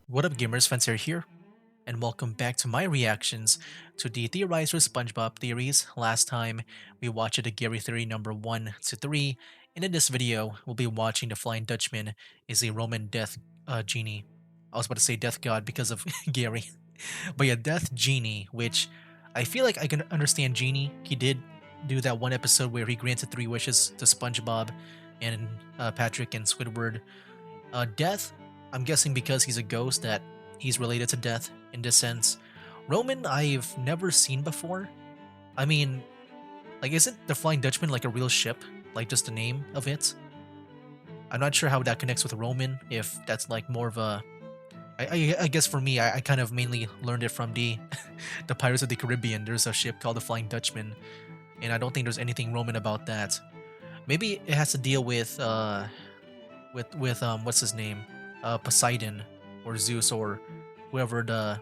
What up, gamers? Fans here, and welcome back to my reactions to the Theorizer SpongeBob theories. Last time we watched the Gary theory number 1 to 3, and in this video we'll be watching the Flying Dutchman is a Roman death genie. I was about to say death god because of Gary, but yeah, death genie, which I feel like I can understand genie. He did do that one episode where he granted 3 wishes to SpongeBob and Patrick and Squidward. Death, I'm guessing because he's a ghost that he's related to death in this sense. Roman, I've never seen before. I mean, like, isn't the Flying Dutchman like a real ship? Like, just the name of it? I'm not sure how that connects with Roman, if that's like more of a. I guess for me, I kind of mainly learned it from the the Pirates of the Caribbean. There's a ship called the Flying Dutchman, and I don't think there's anything Roman about that. Maybe it has to deal with what's his name, Poseidon or Zeus or whoever the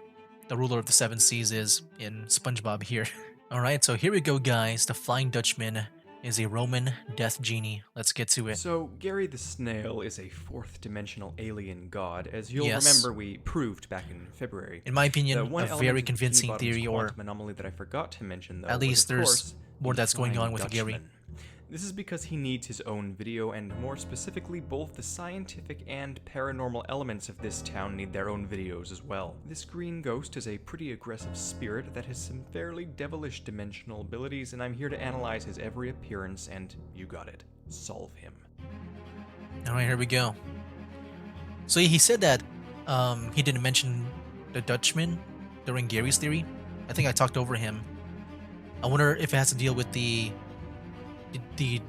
ruler of the seven seas is in SpongeBob here. All right, so here we go, guys. The Flying Dutchman is a Roman death genie. Let's get to it. So, Gary the Snail is a fourth-dimensional alien god, as you'll Yes. remember we proved back in February. In my opinion, The one a element very of convincing Bikini theory, Bottom's or quantum anomaly that I forgot to mention, though, at was, least of there's course, more the that's going Flying on with Gary. Dutchman. This is because he needs his own video, and more specifically, both the scientific and paranormal elements of this town need their own videos as well. This green ghost is a pretty aggressive spirit that has some fairly devilish dimensional abilities, and I'm here to analyze his every appearance and, you got it, solve him. All right, here we go. So he said that he didn't mention the Dutchman during Gary's theory. I think I talked over him. I wonder if it has to deal with the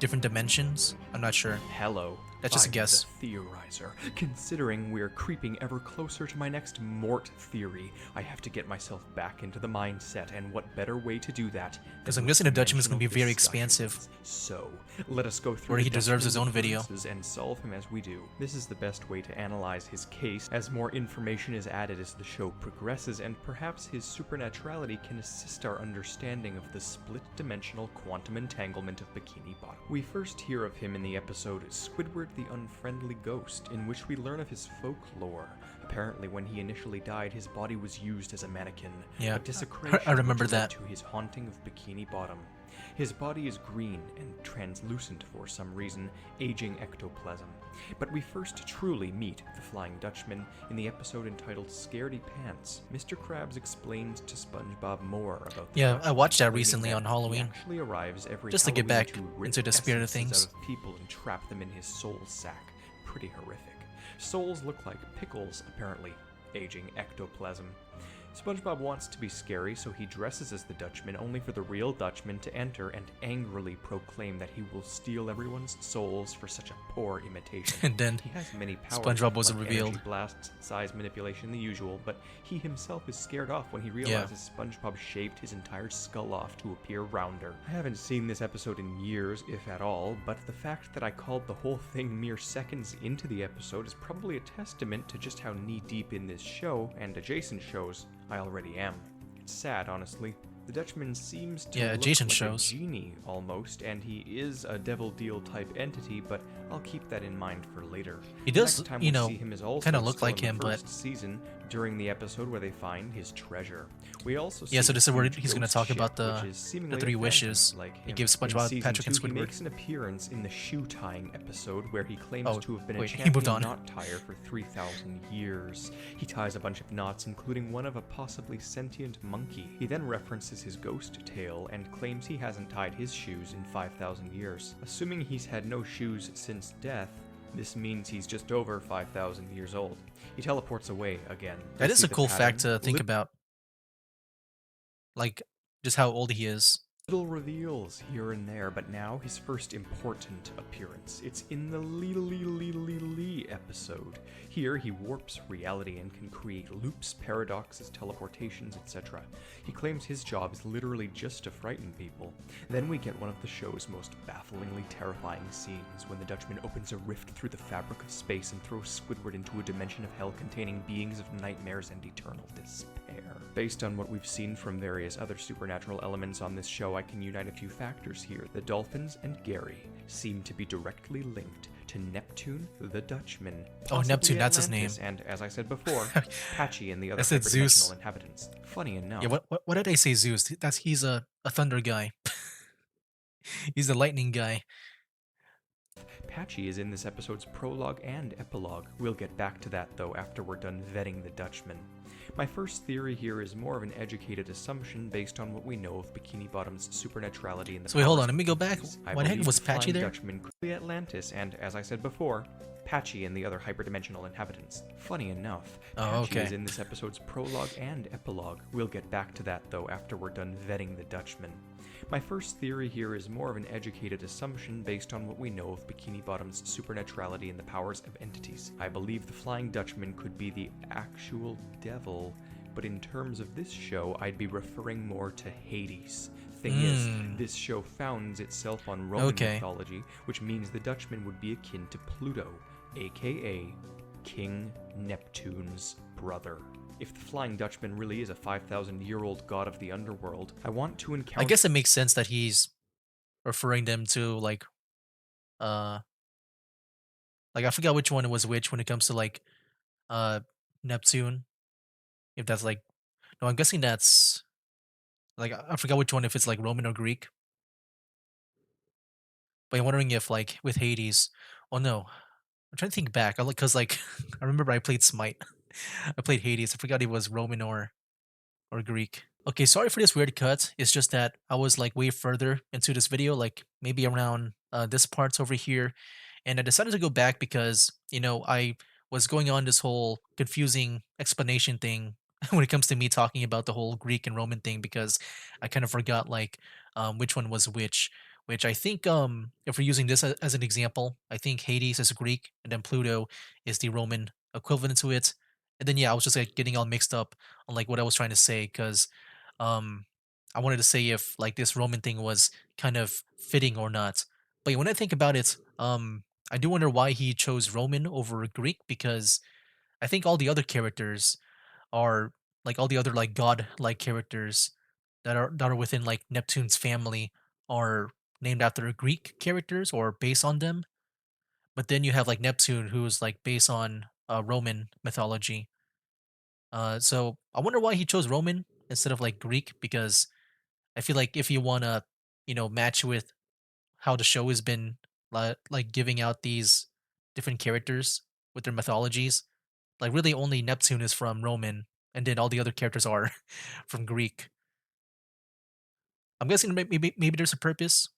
different dimensions. I'm not sure. Hello. That's just a I'm guess. The Theorizer. Considering we're creeping ever closer to my next Mort theory, I have to get myself back into the mindset, and what better way to do that? Because than I'm with guessing the Dutchman's going to be very dimensional expansive. discussions. So, let us go through Or the he deserves his Dutchman's own video. appearances and solve him as we do. This is the best way to analyze his case, as more information is added as the show progresses, and perhaps his supernaturality can assist our understanding of the split-dimensional quantum entanglement of Bikini Bottom. We first hear of him in the episode Squidward the Unfriendly Ghost, in which we learn of his folklore. Apparently, when he initially died, his body was used as a mannequin. Yeah, A desecration I remember which led that. to his haunting of Bikini Bottom. His body is green and translucent for some reason, aging ectoplasm. But we first truly meet the Flying Dutchman in the episode entitled Scaredy Pants. Mr. Krabs explains to SpongeBob more about the Yeah, I Dutchman, watched that claiming recently that on he Halloween. actually arrives every Just to get Halloween back to rip into the spirit of essences things. out of people and trap them in his soul sack. Pretty horrific. Souls look like pickles, apparently. Aging ectoplasm. SpongeBob wants to be scary, so he dresses as the Dutchman, only for the real Dutchman to enter and angrily proclaim that he will steal everyone's souls for such a poor imitation. And then He has many powers, SpongeBob was like revealed. energy blasts, size manipulation, the usual, but he himself is scared off when he realizes SpongeBob shaved his entire skull off to appear rounder. I haven't seen this episode in years, if at all, but the fact that I called the whole thing mere seconds into the episode is probably a testament to just how knee-deep in this show, and adjacent shows, I already am. It's sad, honestly. The Dutchman seems to Yeah, look adjacent like shows. a genie, almost, and he is a devil deal type entity, but I'll keep that in mind for later. He The does, next time you we know, see him is also kind of look still like in the him, but first season, during the episode where they find his treasure. We also yeah. see So this is where huge he's going to ghost talk ship, about the which is seemingly the a 3 wishes phantom, like he him. gives In SpongeBob, season Patrick, and 2, he Squidward. makes an appearance in the shoe tying episode where he claims Oh, to have been wait, a he moved champion on. knot tire for 3,000 years. He ties a bunch of knots, including one of a possibly sentient monkey. He then references his ghost tail and claims he hasn't tied his shoes in 5,000 years. Assuming he's had no shoes since death, this means he's just over 5,000 years old. He teleports away again. That You is see a the cool fact pattern? to think about, like just how old he is. Little reveals here and there, but now his first important appearance. It's in the Lee episode. Here, he warps reality and can create loops, paradoxes, teleportations, etc. He claims his job is literally just to frighten people. Then we get one of the show's most bafflingly terrifying scenes when the Dutchman opens a rift through the fabric of space and throws Squidward into a dimension of hell containing beings of nightmares and eternal despair. Based on what we've seen from various other supernatural elements on this show, I can unite a few factors here. The dolphins and Gary seem to be directly linked to to Neptune the Dutchman, Oh, Neptune, possibly that's his Atlantis, name. and, as I said before, Patchy and the I other said hyperdimensional Zeus. inhabitants. Funny Yeah, enough, what did I say Zeus? He's a thunder guy. He's the lightning guy. Patchy is in this episode's prologue and epilogue. We'll get back to that though after we're done vetting the Dutchman. My first theory here is more of an educated assumption based on what we know of Bikini Bottom's supernaturality and the So wait, hold on, powers let of me go back. entities. I Why the heck believe was the Patchy Flying there? Dutchman could be Atlantis and, as I said before, Patchy and the other hyperdimensional inhabitants. Funny enough, Oh, Patchy is okay. in this episode's prologue and epilogue. We'll get back to that though after we're done vetting the Dutchman. My first theory here is more of an educated assumption based on what we know of Bikini Bottom's supernaturality and the powers of entities. I believe the Flying Dutchman could be the actual devil, but in terms of this show, I'd be referring more to Hades. Thing is, Hmm. this show founds itself on Roman Okay. mythology, which means the Dutchman would be akin to Pluto, aka King Neptune's brother. If the Flying Dutchman really is a 5,000-year-old god of the underworld, I want to I encounter guess it makes sense that he's referring them to uh I forgot which one was which when it comes to uh Neptune. If that's no, I'm guessing that's I forgot which one if it's like Roman or Greek. But I'm wondering if with Hades. Oh no, I'm trying to think back. Because I remember I played Smite. I played Hades. I forgot it was Roman or Greek. Okay, sorry for this weird cut. It's just that I was way further into this video, like maybe around this parts over here, and I decided to go back because I was going on this whole confusing explanation thing when it comes to me talking about the whole Greek and Roman thing because I kind of forgot which one was which. Which I think if we're using this as an example, I think Hades is Greek and then Pluto is the Roman equivalent to it. And then yeah, I was just getting all mixed up on what I was trying to say because um I wanted to say if this Roman thing was kind of fitting or not. But yeah, when I think about it, I do wonder why he chose Roman over Greek because I think all the other characters are all the other god like characters that are within Neptune's family are named after Greek characters or based on them. But then you have Neptune who's based on Roman mythology. So I wonder why he chose Roman instead of Greek because I feel like if you want to, match with how the show has been giving out these different characters with their mythologies, really only Neptune is from Roman and then all the other characters are from Greek. I'm guessing maybe there's a purpose.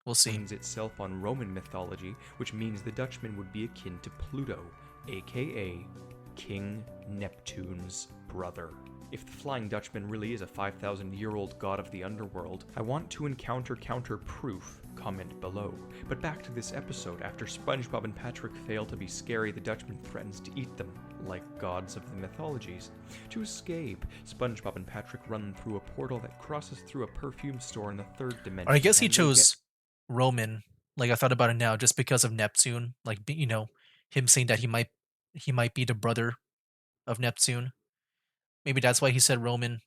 We'll see. itself on Roman mythology, which means the Dutchman would be akin to Pluto, aka King Neptune's brother. If the Flying Dutchman really is a 5,000-year-old god of the underworld, I want to encounter counter proof. Comment below. But back to this episode. After SpongeBob and Patrick fail to be scary, the Dutchman threatens to eat them, like gods of the mythologies. To escape, SpongeBob and Patrick run through a portal that crosses through a perfume store in the third Or I dimension, guess he and they get chose Roman. I thought about it now, just because of Neptune. Him saying that he might be the brother of Neptune. Maybe that's why he said Roman.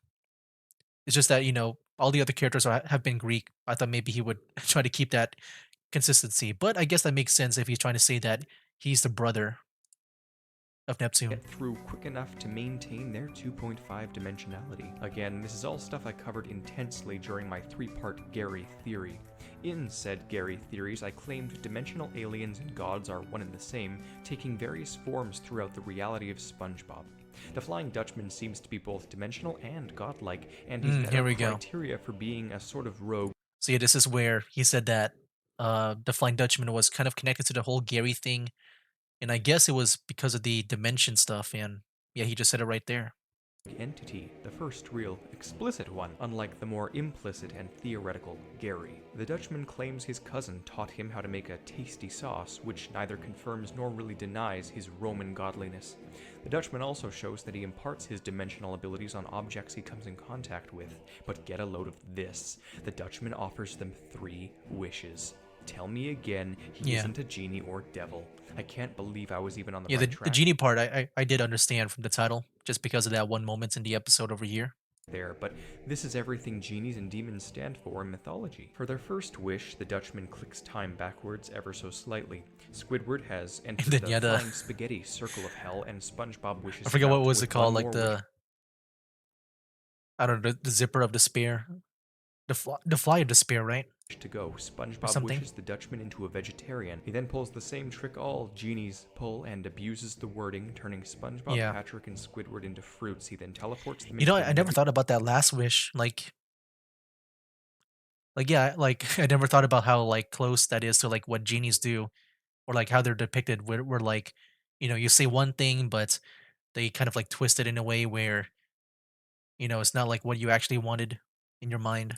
It's just that all the other characters have been Greek. I thought maybe he would try to keep that consistency, but I guess that makes sense if he's trying to say that he's the brother of Neptune. get through quick enough to maintain their 2.5 dimensionality. Again, this is all stuff I covered intensely during my 3-part Gary theory. In said Gary theories, I claimed dimensional aliens and gods are one and the same, taking various forms throughout the reality of SpongeBob. The Flying Dutchman seems to be both dimensional and godlike, and he's met Here our we go. criteria for being a sort of rogue. So yeah, this is where he said that the Flying Dutchman was kind of connected to the whole Gary thing, and I guess it was because of the dimension stuff. And yeah, he just said it right there. Entity, the first real explicit one, unlike the more implicit and theoretical Gary. The Dutchman claims his cousin taught him how to make a tasty sauce, which neither confirms nor really denies his Roman godliness. The Dutchman also shows that he imparts his dimensional abilities on objects he comes in contact with. But get a load of this. The Dutchman offers them 3 wishes. Tell me again, he Yeah, isn't a genie or devil. I can't believe I was even on the yeah. right The track. genie part, I did understand from the title, just because of that one moment in the episode over here. there, but this is everything genies and demons stand for in mythology. For their first wish, the Dutchman clicks time backwards ever so slightly. Squidward has And entered then the yeah, flying spaghetti circle of hell, and SpongeBob I wishes him forget what out was it with one called, like more wish I don't know, the zipper of despair, the fly of despair, right, to go. or SpongeBob something. wishes the Dutchman into a vegetarian. He then pulls the same trick all genies pull and abuses the wording, turning SpongeBob, Yeah. Patrick, and Squidward into fruits. He then teleports them You know, into a I never nebulous thought about that last wish. Yeah, like I never thought about how like close that is to like what genies do, or like how they're depicted. Where like, you say one thing, but they kind of like twist it in a way where it's not like what you actually wanted in your mind.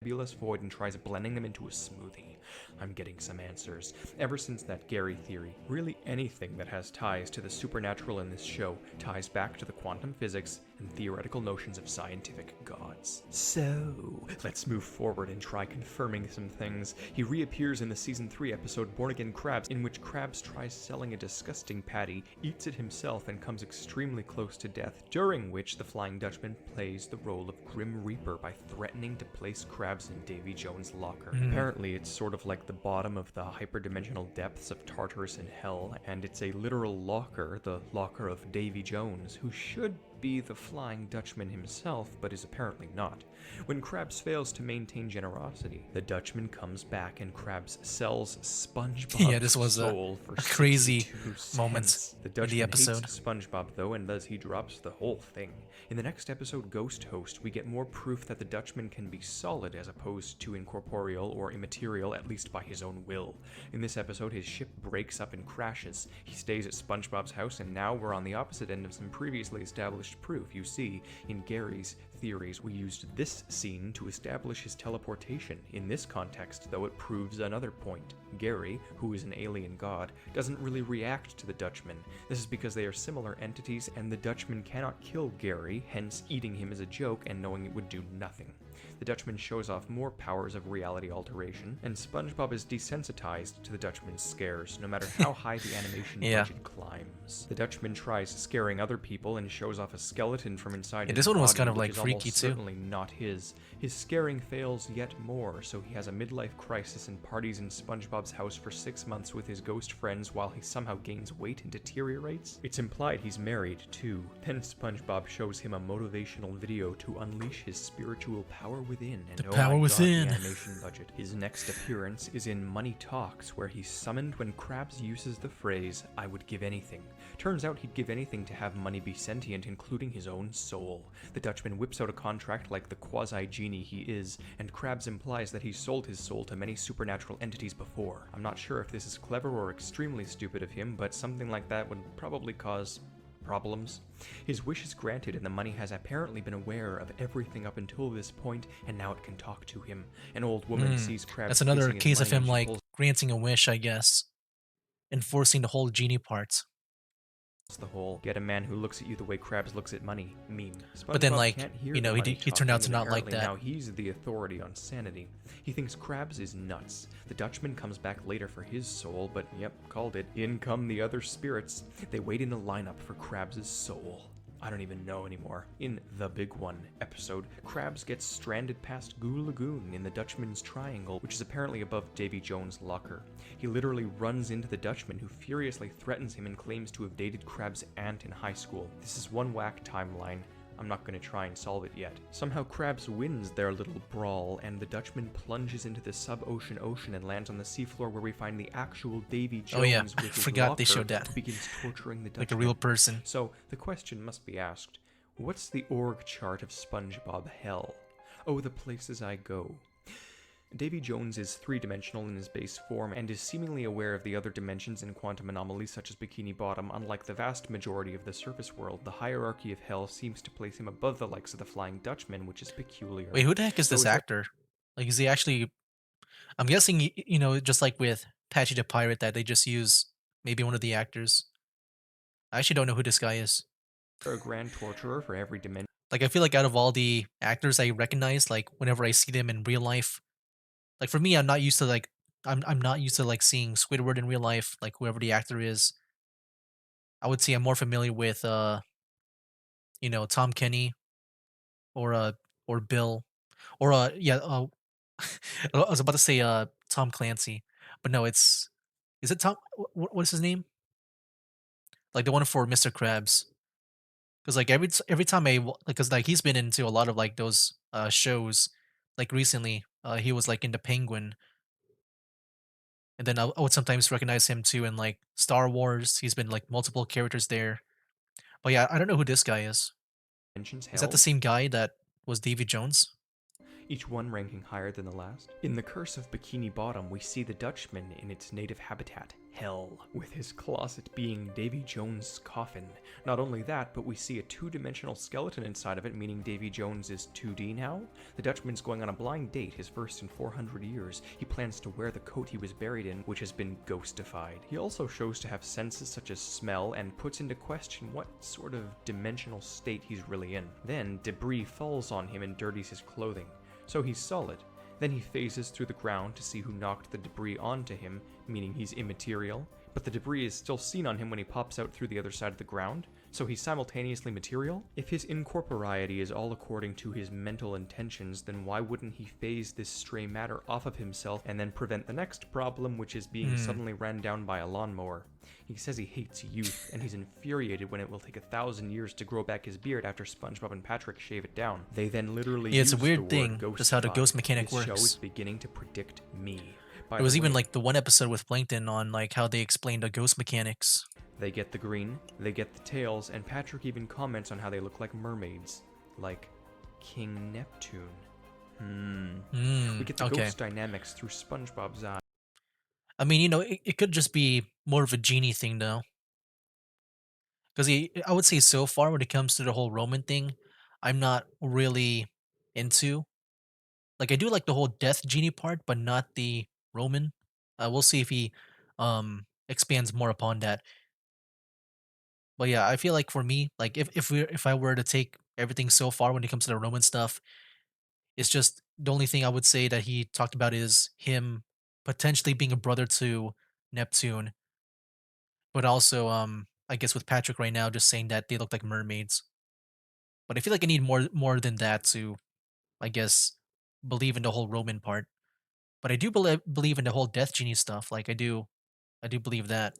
void and tries blending them into a smoothie. I'm getting some answers. Ever since that Gary theory, really anything that has ties to the supernatural in this show ties back to the quantum physics and theoretical notions of scientific gods. So, let's move forward and try confirming some things. He reappears in the season 3 episode Born Again Krabs, in which Krabs tries selling a disgusting patty, eats it himself, and comes extremely close to death, during which the Flying Dutchman plays the role of Grim Reaper by threatening to place Krabs in Davy Jones' locker. Mhm. Apparently, it's sort of like the bottom of the hyperdimensional depths of Tartarus in Hell, and it's a literal locker, the locker of Davy Jones, who should be the Flying Dutchman himself, but is apparently not. When Krabs fails to maintain generosity, the Dutchman comes back and Krabs sells Yeah, SpongeBob's this was soul for a crazy 62 moment cents. The in the Dutchman hates episode. SpongeBob though, and thus he drops the whole thing. In the next episode, Ghost Host, we get more proof that the Dutchman can be solid as opposed to incorporeal or immaterial, at least by his own will. In this episode, his ship breaks up and crashes. He stays at SpongeBob's house, and now we're on the opposite end of some previously established proof. You see, in Gary's theories, we used this scene to establish his teleportation. In this context, though, it proves another point. Gary, who is an alien god, doesn't really react to the Dutchman. This is because they are similar entities, and the Dutchman cannot kill Gary, hence eating him is a joke and knowing it would do nothing. The Dutchman shows off more powers of reality alteration, and SpongeBob is desensitized to the Dutchman's scares, no matter how high the animation Yeah. budget climbs. The Dutchman tries scaring other people and shows off a skeleton from inside Yeah, his this one was body, kind of which like is freaky almost too. certainly not his. His scaring fails yet more, so he has a midlife crisis and parties in SpongeBob's house for 6 months with his ghost friends while he somehow gains weight and deteriorates. It's implied he's married, too. Then SpongeBob shows him a motivational video to unleash his spiritual power within, and The oh power my god, within. the animation budget. His next appearance is in Money Talks, where he's summoned when Krabs uses the phrase, "I would give anything." Turns out he'd give anything to have money be sentient, including his own soul. The Dutchman whips out a contract like the quasi-genie he is, and Krabs implies that he's sold his soul to many supernatural entities before. I'm not sure if this is clever or extremely stupid of him, but something like that would probably cause problems. His wish is granted, and the money has apparently been aware of everything up until this point, and now it can talk to him. An old woman sees Krabs That's another chasing his case of money, him and she like pulls granting a wish, I guess, enforcing the whole genie part. the whole "get a man who looks at you the way Krabs looks at money" meme. But then, SpongeBob can't hear the money he turned out to talking, and not like apparently that. now he's the authority on sanity. He thinks Krabs is nuts. The Dutchman comes back later for his soul, but yep, called it. In come the other spirits. They wait in a lineup for Krabs' soul. I don't even know anymore. In The Big One episode, Krabs gets stranded past Goo Lagoon in the Dutchman's Triangle, which is apparently above Davy Jones' locker. He literally runs into the Dutchman, who furiously threatens him and claims to have dated Krabs' aunt in high school. This is one whack timeline. I'm not going to try and solve it yet. Somehow Krabs wins their little brawl, and the Dutchman plunges into the sub-ocean ocean and lands on the seafloor where we find the actual Davy Jones Oh yeah, I with his forgot they locker, showed that. who begins torturing the Dutchman. Like a real person. So the question must be asked, what's the org chart of SpongeBob Hell? Oh, the places I go. Davy Jones is three-dimensional in his base form and is seemingly aware of the other dimensions and quantum anomalies such as Bikini Bottom. Unlike the vast majority of the surface world, the hierarchy of Hell seems to place him above the likes of the Flying Dutchman, which is peculiar. Wait, who the heck is So this is there actor? Like, is he actually? I'm guessing just like with Patchy the Pirate, that they just use maybe one of the actors. I actually don't know who this guy is. a grand torturer for every dimension? Like, I feel like out of all the actors I recognize, like whenever I see them in real life, like for me, I'm not used to like I'm not used to like seeing Squidward in real life, like whoever the actor is. I would say I'm more familiar with Tom Kenny or or Bill, or yeah, I was about to say Tom Clancy, but no, is it Tom? What is his name? Like the one for Mr. Krabs. Because like every time because like he's been into a lot of like those shows, like recently he was like in the Penguin, and then I would sometimes recognize him too in like Star Wars. He's been like multiple characters there. But yeah, I don't know who this guy is. dimensions Is that the held, same guy that was Davy Jones? each one ranking higher than the last. In The Curse of Bikini Bottom, we see the Dutchman in its native habitat, Hell, with his closet being Davy Jones' coffin. Not only that, but we see a two-dimensional skeleton inside of it, meaning Davy Jones is 2D now. The Dutchman's going on a blind date, his first in 400 years. He plans to wear the coat he was buried in, which has been ghostified. He also shows to have senses such as smell, and puts into question what sort of dimensional state he's really in. Then, debris falls on him and dirties his clothing. So he's solid. Then he phases through the ground to see who knocked the debris onto him, meaning he's immaterial, but the debris is still seen on him when he pops out through the other side of the ground, so he's simultaneously material? If his incorporeity is all according to his mental intentions, then why wouldn't he phase this stray matter off of himself and then prevent the next problem, which is being suddenly ran down by a lawnmower? He says he hates youth, and he's infuriated when it will take 1,000 years to grow back his beard after SpongeBob and Patrick shave it down. They then literally Yeah, it's use a the weird word thing just how the ghostify. ghost mechanic This show is works. beginning to predict me. By There the was even way, like the one episode with Plankton on like how they explained the ghost mechanics. they get the green, they get the tails, and Patrick even comments on how they look like mermaids. Like King Neptune. We get the Okay. ghost dynamics through SpongeBob's eyes. I mean, it could just be more of a genie thing though. Because I would say so far when it comes to the whole Roman thing, I'm not really into. Like I do like the whole death genie part, but not the Roman. We'll see if he expands more upon that. But yeah, I feel like for me, like if I were to take everything so far when it comes to the Roman stuff, it's just the only thing I would say that he talked about is him potentially being a brother to Neptune, but also I guess with Patrick right now just saying that they look like mermaids. But I feel like I need more than that to, I guess, believe in the whole Roman part. But I do believe in the whole Death Genie stuff. Like I do believe that.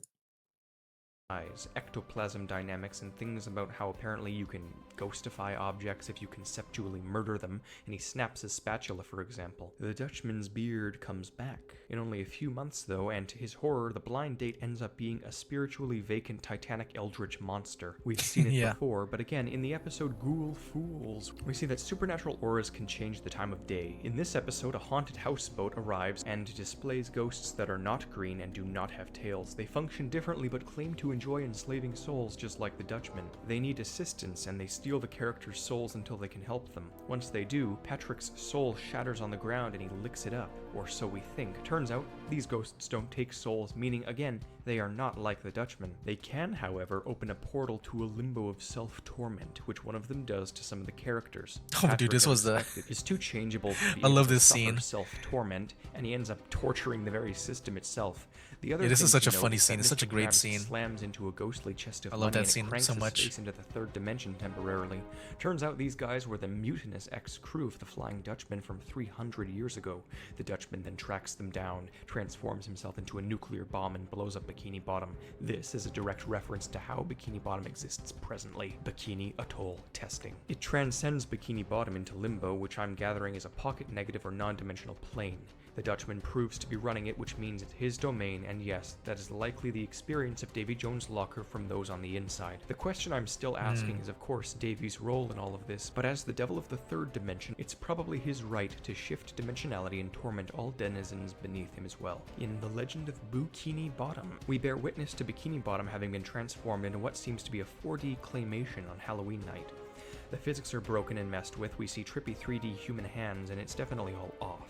Ectoplasm dynamics, and things about how apparently you can ghostify objects if you conceptually murder them, and he snaps his spatula, for example. The Dutchman's beard comes back. In only a few months, though, and to his horror, the blind date ends up being a spiritually vacant titanic eldritch monster. We've seen it Yeah. before, but again, in the episode Ghoul Fools, we see that supernatural auras can change the time of day. In this episode, a haunted houseboat arrives and displays ghosts that are not green and do not have tails. They function differently but claim to enjoy enslaving souls just like the Dutchman. They need assistance and they steal the characters' souls until they can help them. Once they do, Patrick's soul shatters on the ground and he licks it up, or so we think. Turns out, these ghosts don't take souls, meaning again, they are not like the Dutchman. They can, however, open a portal to a limbo of self-torment, which one of them does to some of the characters. Oh, Patrick, dude, this as was the. expected, is too changeable to be I able love to this suffer scene. self-torment, and he ends up torturing the very system itself. The other Yeah, this thing is such to a note funny is scene. that It's such a Mr. great Krabs scene. slams into a ghostly chest of I love money that and it scene cranks so his much. face into the third dimension temporarily. Turns out these guys were the mutinous ex-crew of the Flying Dutchman from 300 years ago. The Dutchman then tracks them down, transforms himself into a nuclear bomb, and blows up Bikini Bottom. This is a direct reference to how Bikini Bottom exists presently. Bikini Atoll testing. It transcends Bikini Bottom into Limbo, which I'm gathering is a pocket negative or non-dimensional plane. The Dutchman proves to be running it, which means it's his domain, and yes, that is likely the experience of Davy Jones' locker from those on the inside. The question I'm still asking is of course Davy's role in all of this, but as the devil of the third dimension, it's probably his right to shift dimensionality and torment all denizens beneath him as well. In The Legend of Bikini Bottom, we bear witness to Bikini Bottom having been transformed into what seems to be a 4D claymation on Halloween night. The physics are broken and messed with, we see trippy 3D human hands, and it's definitely all off.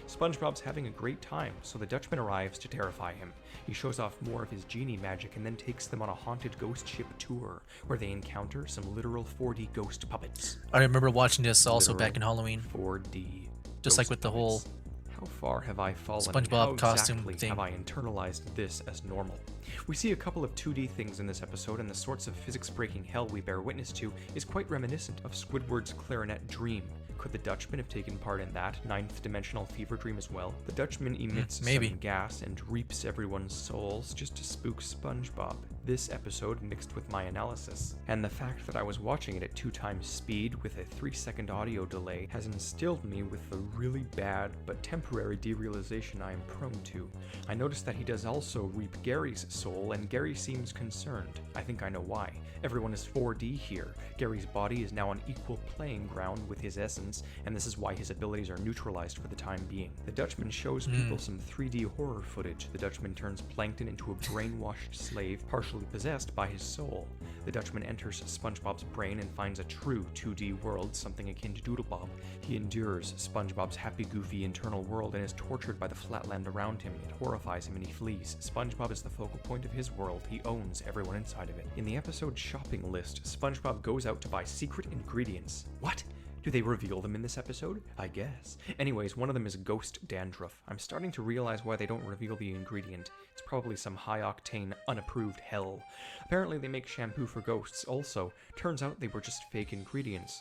SpongeBob's having a great time, so the Dutchman arrives to terrify him. He shows off more of his genie magic and then takes them on a haunted ghost ship tour, where they encounter some literal 4D ghost puppets. I remember watching this also Literal back in Halloween, 4D just like ghost with the whole puppets. How far have I fallen, and how SpongeBob costume exactly have thing. I internalized this as normal? We see a couple of 2D things in this episode, and the sorts of physics-breaking hell we bear witness to is quite reminiscent of Squidward's clarinet dream. Could the Dutchman have taken part in that ninth dimensional fever dream as well? The Dutchman emits Maybe. some gas and reaps everyone's souls just to spook SpongeBob. This episode mixed with my analysis, and the fact that I was watching it at 2 times speed with a 3-second audio delay has instilled me with the really bad but temporary derealization I am prone to. I noticed that he does also reap Gary's soul, and Gary seems concerned. I think I know why. Everyone is 4D here. Gary's body is now on equal playing ground with his essence, and this is why his abilities are neutralized for the time being. The Dutchman shows people some 3D horror footage. The Dutchman turns Plankton into a brainwashed slave, partially possessed by his soul. The Dutchman enters SpongeBob's brain and finds a true 2D world, something akin to Doodlebob. He endures SpongeBob's happy-goofy internal world and is tortured by the flatland around him. It horrifies him and he flees. SpongeBob is the focal point of his world. He owns everyone inside of it. In the episode shopping list, SpongeBob goes out to buy secret ingredients. What? Do they reveal them in this episode? I guess. Anyways, one of them is ghost dandruff. I'm starting to realize why they don't reveal the ingredient. It's probably some high-octane, unapproved hell. Apparently they make shampoo for ghosts also. Turns out they were just fake ingredients.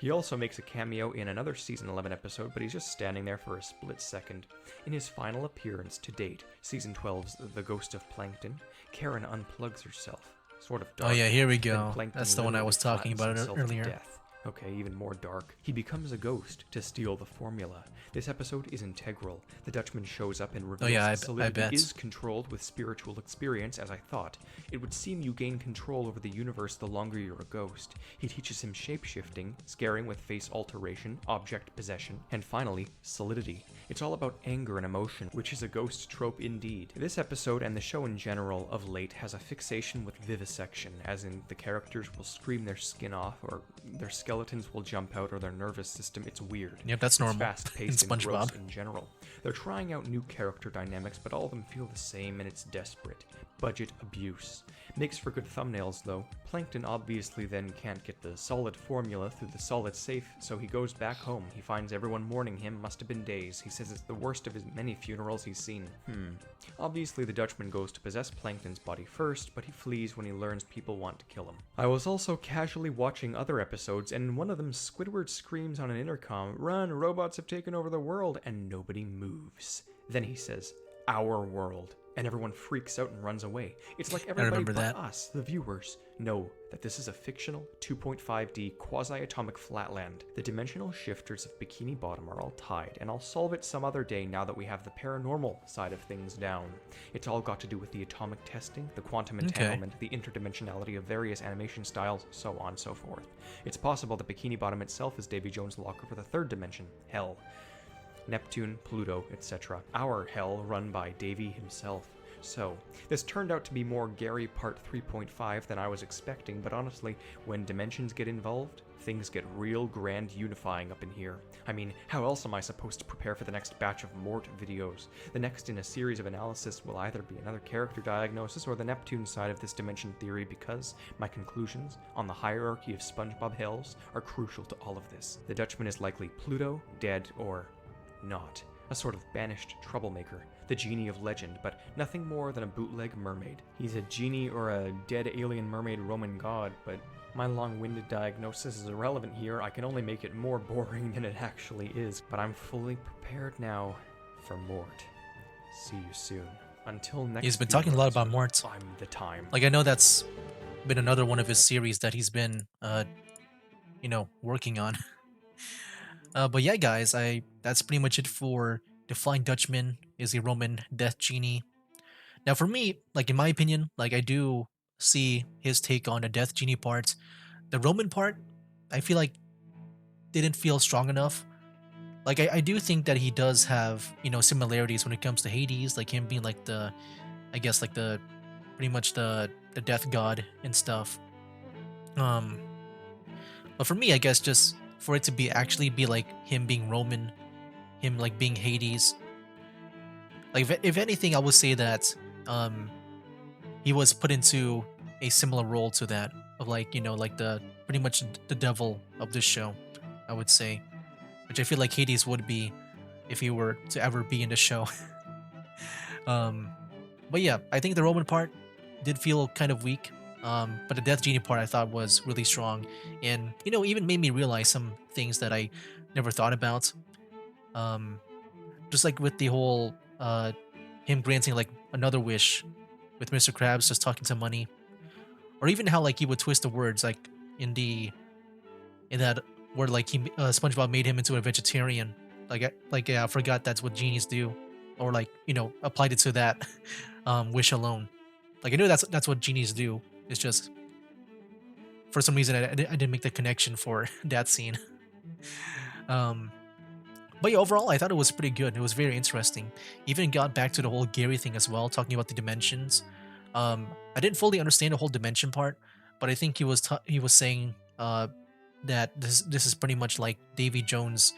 He also makes a cameo in another Season 11 episode, but he's just standing there for a split second. In his final appearance to date, Season 12's The Ghost of Plankton, Karen unplugs herself. Sort of dark. Oh yeah, here we Then go. Plankton That's the one I literally was talking flattens about himself to earlier. death. Okay, even more dark. He becomes a ghost to steal the formula. This episode is integral. The Dutchman shows up and reveals yeah, I solidity bet. is controlled with spiritual experience, as I thought. It would seem you gain control over the universe the longer you're a ghost. He teaches him shape-shifting, scaring with face alteration, object possession, and finally, solidity. It's all about anger and emotion, which is a ghost trope indeed. This episode, and the show in general of late, has a fixation with vivisection, as in the characters will scream their skin off, or their skeletons will jump out, or their nervous system. It's weird. Yep, that's normal. It's fast-paced In and gross SpongeBob. in general. They're trying out new character dynamics, but all of them feel the same, and it's desperate. Budget abuse. Makes for good thumbnails, though. Plankton obviously then can't get the solid formula through the solid safe, so he goes back home. He finds everyone mourning him. Must have been days. He says it's the worst of his many funerals he's seen. Obviously, the Dutchman goes to possess Plankton's body first, but he flees when he learns people want to kill him. I was also casually watching other episodes, and in one of them, Squidward screams on an intercom, "Run, robots have taken over the world," and nobody moves. Then he says, "Our world," and everyone freaks out and runs away. It's like everybody remember but that. us, the viewers, know that this is a fictional 2.5D quasi-atomic flatland. The dimensional shifters of Bikini Bottom are all tied, and I'll solve it some other day now that we have the paranormal side of things down. It's all got to do with the atomic testing, the quantum entanglement, the interdimensionality of various animation styles, so on and so forth. It's possible that Bikini Bottom itself is Davy Jones' locker for the third dimension, hell. Neptune, Pluto, etc. Our hell run by Davy himself. So, this turned out to be more Gary Part 3.5 than I was expecting, but honestly, when dimensions get involved, things get real grand unifying up in here. I mean, how else am I supposed to prepare for the next batch of Mort videos? The next in a series of analysis will either be another character diagnosis or the Neptune side of this dimension theory, because my conclusions on the hierarchy of SpongeBob hells are crucial to all of this. The Dutchman is likely Pluto, dead, or not. A sort of banished troublemaker, the genie of legend, but nothing more than a bootleg mermaid. He's a genie or a dead alien mermaid Roman god, but my long-winded diagnosis is irrelevant here. I can only make it more boring than it actually is, but I'm fully prepared now for Mort. See you soon. Until next He's been talking a lot about Mort. I'm the time. Like, I know that's been another one of his series that he's been, working on. But yeah, guys, that's pretty much it for the Flying Dutchman is a Roman death genie. Now, for me, like in my opinion, like I do see his take on the death genie part. The Roman part, I feel like didn't feel strong enough. Like I do think that he does have similarities when it comes to Hades, like him being like I guess like the pretty much the death god and stuff. But for me, I guess just for it to be actually be like him being Roman, him like being Hades. Like if anything, I would say that he was put into a similar role to that of like like the pretty much the devil of this show, I would say, which I feel like Hades would be. if he were to ever be in the show. um, but yeah, I think the Roman part did feel kind of weak. But the Death Genie part I thought was really strong, and even made me realize some things that I never thought about. Um, just like with the whole him granting like another wish with Mr. Krabs just talking to money, or even how like he would twist the words like in the in that where like SpongeBob made him into a vegetarian. Yeah, I forgot that's what genies do, or like applied it to that wish alone. Like I knew that's what genies do. It's just for some reason I didn't make the connection for that scene. Um, but yeah, overall I thought it was pretty good. It was very interesting. Even got back to the whole Gary thing as well, talking about the dimensions. I didn't fully understand the whole dimension part, but I think he was saying that this is pretty much like Davy Jones,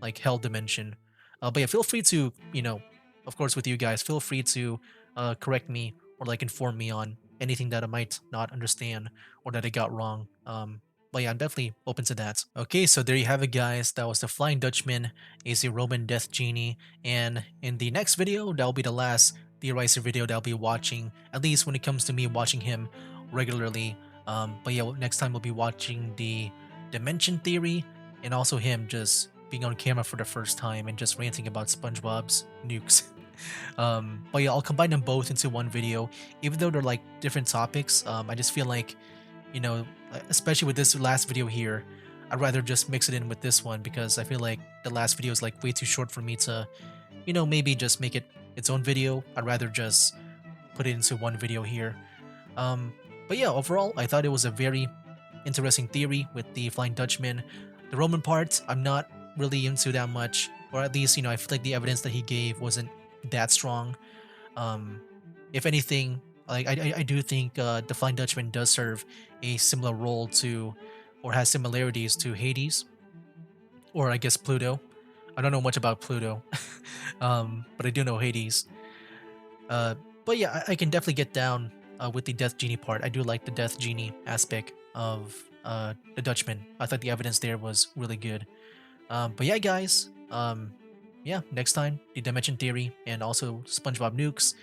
like hell dimension. But yeah, feel free to of course, with you guys, feel free to correct me or like inform me on anything that I might not understand or that I got wrong. But yeah, I'm definitely open to that. Okay, so there you have it, guys. That was the Flying Dutchman is a Roman Death Genie, and in the next video, that'll be the last Theorizer video that I'll be watching, at least when it comes to me watching him regularly. But yeah, next time we'll be watching the Dimension Theory and also him just being on camera for the first time and just ranting about SpongeBob's nukes. But yeah, I'll combine them both into one video, even though they're like different topics. I just feel like, especially with this last video here, I'd rather just mix it in with this one because I feel like the last video is like way too short for me to, maybe just make it its own video. I'd rather just put it into one video here. But yeah, overall, I thought it was a very interesting theory with the Flying Dutchman. The Roman part, I'm not really into that much, or at least, I feel like the evidence that he gave wasn't that strong. If anything, like I do think the Flying Dutchman does serve a similar role to, or has similarities to Hades, or I guess Pluto. I don't know much about Pluto, but I do know Hades. But yeah, I can definitely get down with the Death Genie part. I do like the Death Genie aspect of the Dutchman. I thought the evidence there was really good. But yeah, guys, yeah, next time, the Dimension Theory and also SpongeBob Nukes.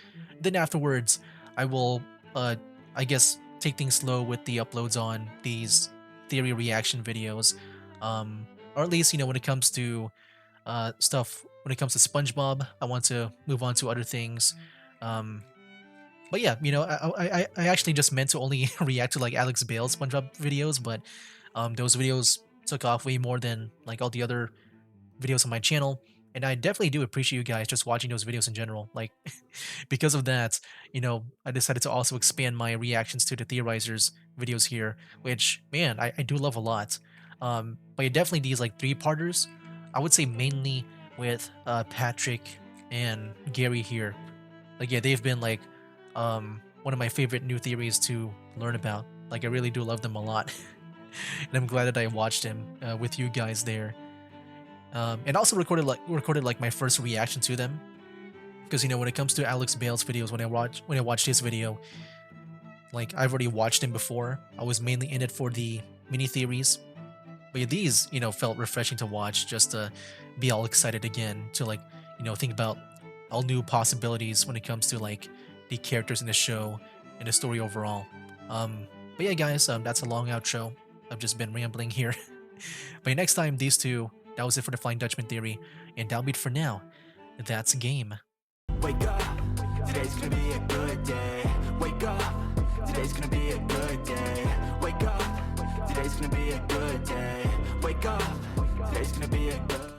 Then afterwards, I will, I guess, take things slow with the uploads on these theory reaction videos. Or at least, when it comes to stuff, when it comes to SpongeBob, I want to move on to other things. But yeah, I actually just meant to only react to like Alex Bale's SpongeBob videos, but those videos took off way more than like all the other videos on my channel. And I definitely do appreciate you guys just watching those videos in general. Like, because of that, I decided to also expand my reactions to the Theorizers videos here, which, man, I do love a lot. But yeah, definitely these like three-parters, I would say mainly with Patrick and Gary here. Like, yeah, they've been like one of my favorite new theories to learn about. Like, I really do love them a lot. And I'm glad that I watched them with you guys there. And also recorded like my first reaction to them, because when it comes to Alex Bale's videos, when I watched his video, like I've already watched him before. I was mainly in it for the mini theories, but yeah, these felt refreshing to watch, just to be all excited again to like think about all new possibilities when it comes to like the characters in the show and the story overall. But yeah, guys, that's a long outro. I've just been rambling here. But yeah, next time, these two. That was it for the Flying Dutchman theory, and that'll be it for now. That's a game. Wake up, today's gonna be a good day. Wake up, today's gonna be a good day. Wake up, today's gonna be a good day. Wake up, today's gonna be a good